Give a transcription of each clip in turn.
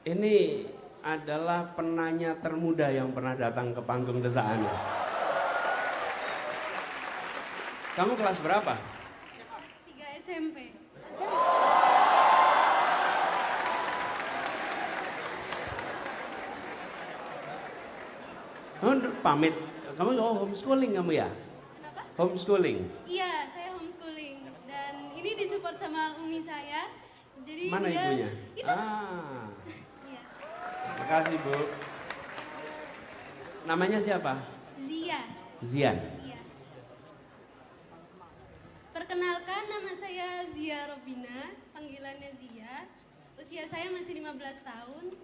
Ini adalah penanya termuda yang pernah datang ke panggung Desa Anis. Kamu kelas berapa? Kelas 3 SMP. Pamit. Kamu homeschooling kamu ya? Kenapa? Homeschooling. Iya, saya homeschooling dan ini disupport sama umi saya. Jadi Mana dia, ibunya? Itu. Iya. Makasih Bu. Namanya siapa? Zia. Zian. Iya. Perkenalkan, nama saya Zia Robina, panggilannya Zia. Usia saya masih 15 tahun.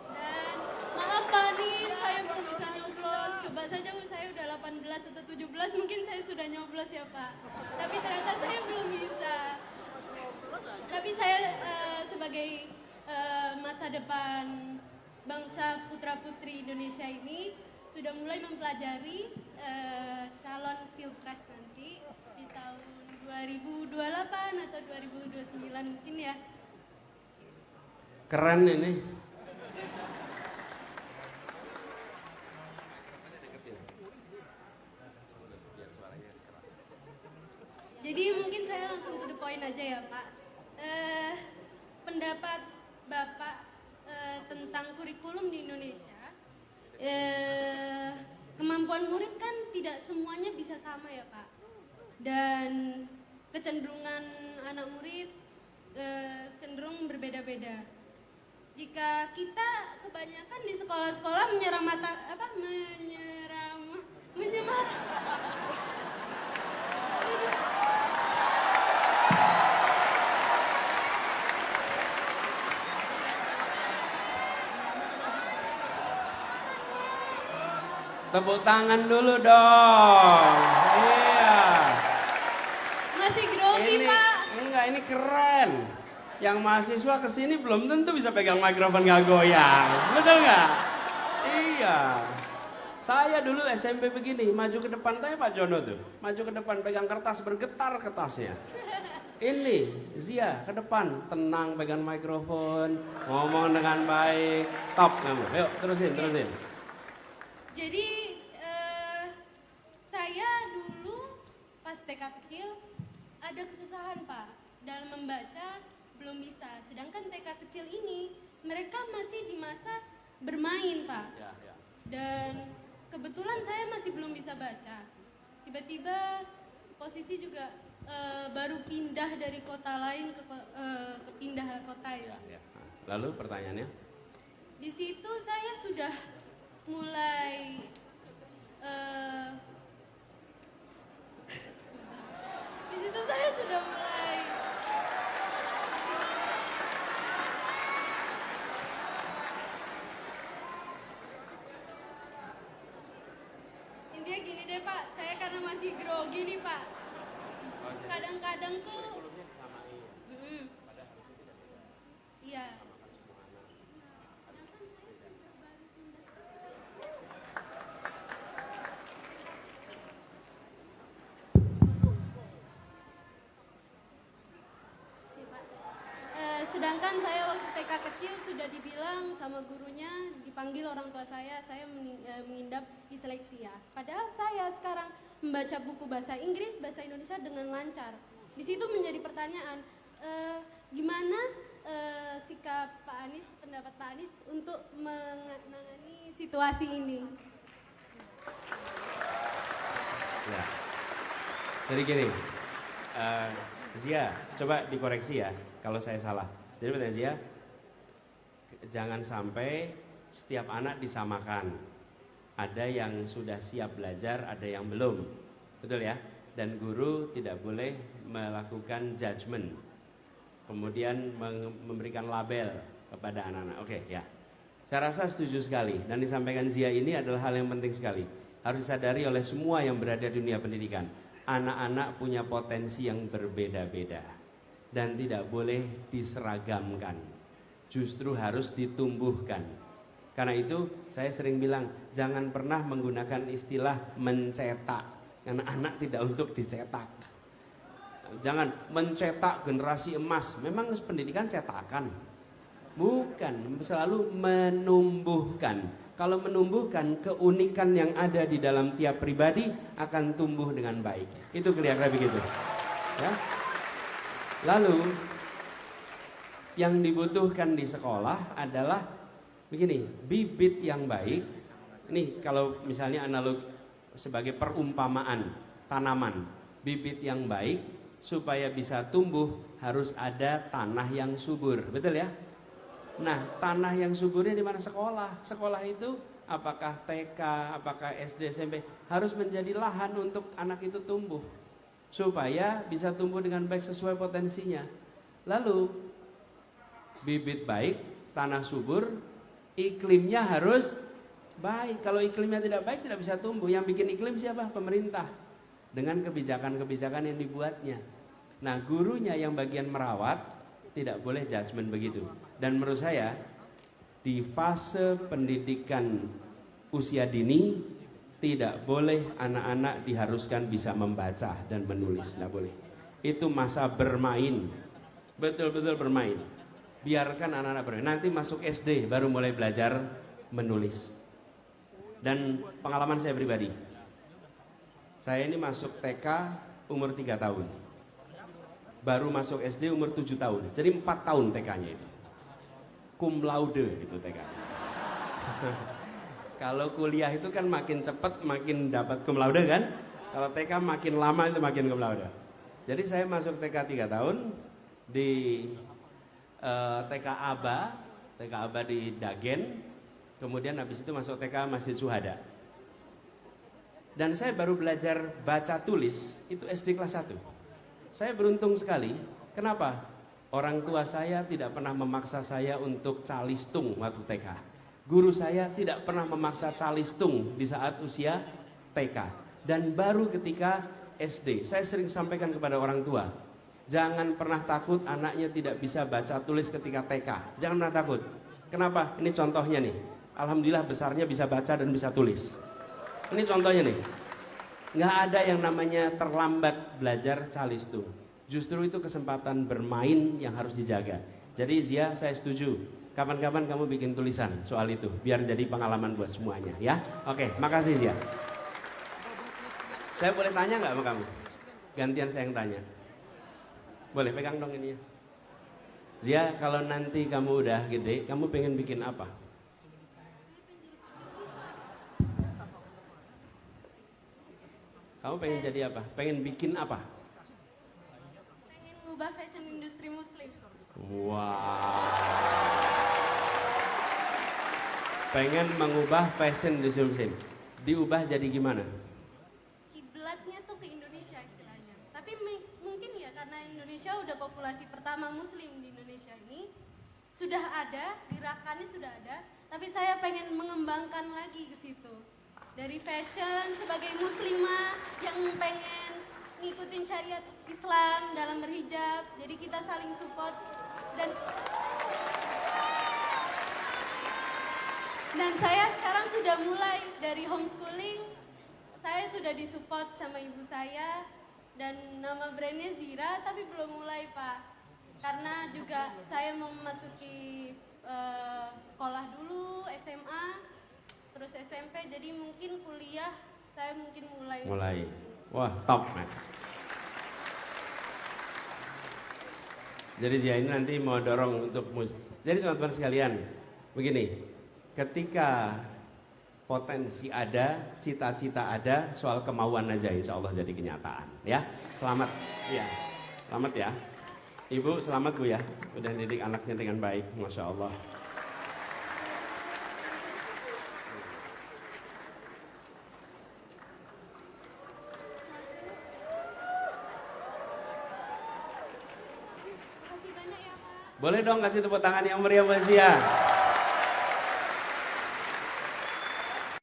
Dan maaf Pak nih, saya belum bisa nyoblos. Coba saja saya udah 18 atau 17, mungkin saya sudah nyoblos ya Pak. Tapi ternyata saya belum bisa. Tapi saya sebagai masa depan bangsa putra-putri Indonesia ini sudah mulai mempelajari calon pilpres nanti di tahun 2028 atau 2029 mungkin ya. Keren ini. Jadi mungkin saya langsung to the point aja ya Pak. Pendapat Bapak tentang kurikulum di Indonesia, kemampuan murid kan tidak semuanya bisa sama ya Pak. Dan kecenderungan anak murid cenderung berbeda-beda. Jika kita kebanyakan di sekolah-sekolah menyemar Tepuk tangan dulu dong. Iya. masih grogi Ini Pak. enggak, ini keren. Yang mahasiswa kesini belum tentu bisa pegang mikrofon nggak goyang, betul nggak? Iya. Saya dulu SMP begini, maju ke depan, tanya Pak Jono tuh, maju ke depan pegang kertas bergetar kertasnya. Ini Zia ke depan, tenang pegang mikrofon, ngomong dengan baik, top kamu. Yuk terusin. Jadi saya dulu pas TK kecil ada kesusahan Pak dalam membaca, belum bisa. Sedangkan TK kecil ini mereka masih di masa bermain Pak. Dan kebetulan saya masih belum bisa baca. Tiba-tiba posisi juga baru pindah dari kota lain ke pindah kota ya. Lalu pertanyaannya? Di situ saya sudah mulai di situ saya sudah mulai intinya gini deh Pak, saya karena masih grogi nih Pak, kadang-kadang tuh iya. Sedangkan saya waktu TK kecil sudah dibilang sama gurunya, dipanggil orang tua saya mengidap disleksia. Padahal saya sekarang membaca buku bahasa Inggris, bahasa Indonesia dengan lancar. Di situ menjadi pertanyaan, gimana sikap Pak Anies, pendapat Pak Anies untuk menangani situasi ini? Ya. Jadi gini, Zia, coba dikoreksi ya kalau saya salah. Jadi pertanyaan Zia, jangan sampai setiap anak disamakan. Ada yang sudah siap belajar, ada yang belum. Betul ya? Dan guru tidak boleh melakukan judgement. Kemudian memberikan label kepada anak-anak. Oke, ya. Saya rasa setuju sekali. Dan disampaikan Zia ini adalah hal yang penting sekali. Harus disadari oleh semua yang berada di dunia pendidikan. Anak-anak punya potensi yang berbeda-beda. Dan tidak boleh diseragamkan, justru harus ditumbuhkan. Karena itu saya sering bilang, jangan pernah menggunakan istilah mencetak, karena anak tidak untuk dicetak. Jangan mencetak generasi emas, memang pendidikan cetakan. Bukan, selalu menumbuhkan. Kalau menumbuhkan, keunikan yang ada di dalam tiap pribadi akan tumbuh dengan baik. Itu kira-kira begitu. Ya. Lalu yang dibutuhkan di sekolah adalah begini, bibit yang baik. Ini kalau misalnya analog sebagai perumpamaan tanaman, bibit yang baik supaya bisa tumbuh harus ada tanah yang subur, betul ya? Nah, tanah yang suburnya di mana? Sekolah. Sekolah itu apakah TK, apakah SD, SMP harus menjadi lahan untuk anak itu tumbuh supaya bisa tumbuh dengan baik sesuai potensinya. Lalu bibit baik, tanah subur, iklimnya harus baik. Kalau iklimnya tidak baik tidak bisa tumbuh. Yang bikin iklim siapa? Pemerintah dengan kebijakan-kebijakan yang dibuatnya. Nah, gurunya yang bagian merawat tidak boleh judgement begitu. Dan menurut saya di fase pendidikan usia dini tidak boleh anak-anak diharuskan bisa membaca dan menulis, tidak boleh. Itu masa bermain, betul-betul bermain. Biarkan anak-anak bermain. Nanti masuk SD baru mulai belajar menulis. Dan pengalaman saya pribadi, saya ini masuk TK umur 3 tahun, baru masuk SD umur 7 tahun, jadi 4 tahun TK-nya itu. Cum laude itu TK. Kalau kuliah itu kan makin cepat makin dapat cum laude kan. Kalau TK makin lama itu makin cum laude. Jadi saya masuk TK 3 tahun di TK Aba di Dagen. Kemudian habis itu masuk TK Masjid Syuhada. Dan saya baru belajar baca tulis itu SD kelas 1. Saya beruntung sekali. Kenapa? Orang tua saya tidak pernah memaksa saya untuk calistung waktu TK. Guru saya tidak pernah memaksa calistung di saat usia TK. Dan baru ketika SD, saya sering sampaikan kepada orang tua, jangan pernah takut anaknya tidak bisa baca tulis ketika TK. Jangan pernah takut. Kenapa? Ini contohnya nih. Alhamdulillah besarnya bisa baca dan bisa tulis. Ini contohnya nih. Nggak ada yang namanya terlambat belajar calistung. Justru itu kesempatan bermain yang harus dijaga. Jadi Zia, saya setuju. Kapan-kapan kamu bikin tulisan soal itu, biar jadi pengalaman buat semuanya, ya. Oke, makasih Zia. Saya boleh tanya nggak sama kamu? Gantian saya yang tanya. Boleh pegang dong ini ya. Zia, kalau nanti kamu udah gede, kamu pengen bikin apa? Kamu pengen jadi apa? Pengen bikin apa? Ubah fashion industri muslim. Wow. Pengen mengubah fashion industri muslim. Diubah jadi gimana? Kiblatnya tuh ke Indonesia istilahnya. Tapi mungkin ya karena Indonesia udah populasi pertama muslim di Indonesia ini, sudah ada, gerakannya sudah ada, tapi saya pengen mengembangkan lagi ke situ. Dari fashion sebagai muslimah yang pengen ngikutin syariat Islam dalam berhijab, jadi kita saling support dan saya sekarang sudah mulai dari homeschooling, saya sudah disupport sama ibu saya dan nama brandnya Zira, tapi belum mulai Pak, karena juga saya mau memasuki sekolah dulu, SMA, terus SMP, jadi mungkin kuliah saya mungkin mulai. Wah, top, man. Jadi Zia ini nanti mau dorong untuk Jadi teman-teman sekalian, begini, ketika potensi ada, cita-cita ada, soal kemauan aja insya Allah jadi kenyataan, ya. Selamat, ya. Selamat ya. Ibu selamat Bu ya, udah didik anaknya dengan baik, Masya Allah. Boleh dong kasih tepuk tangan yang meriah buat Zia.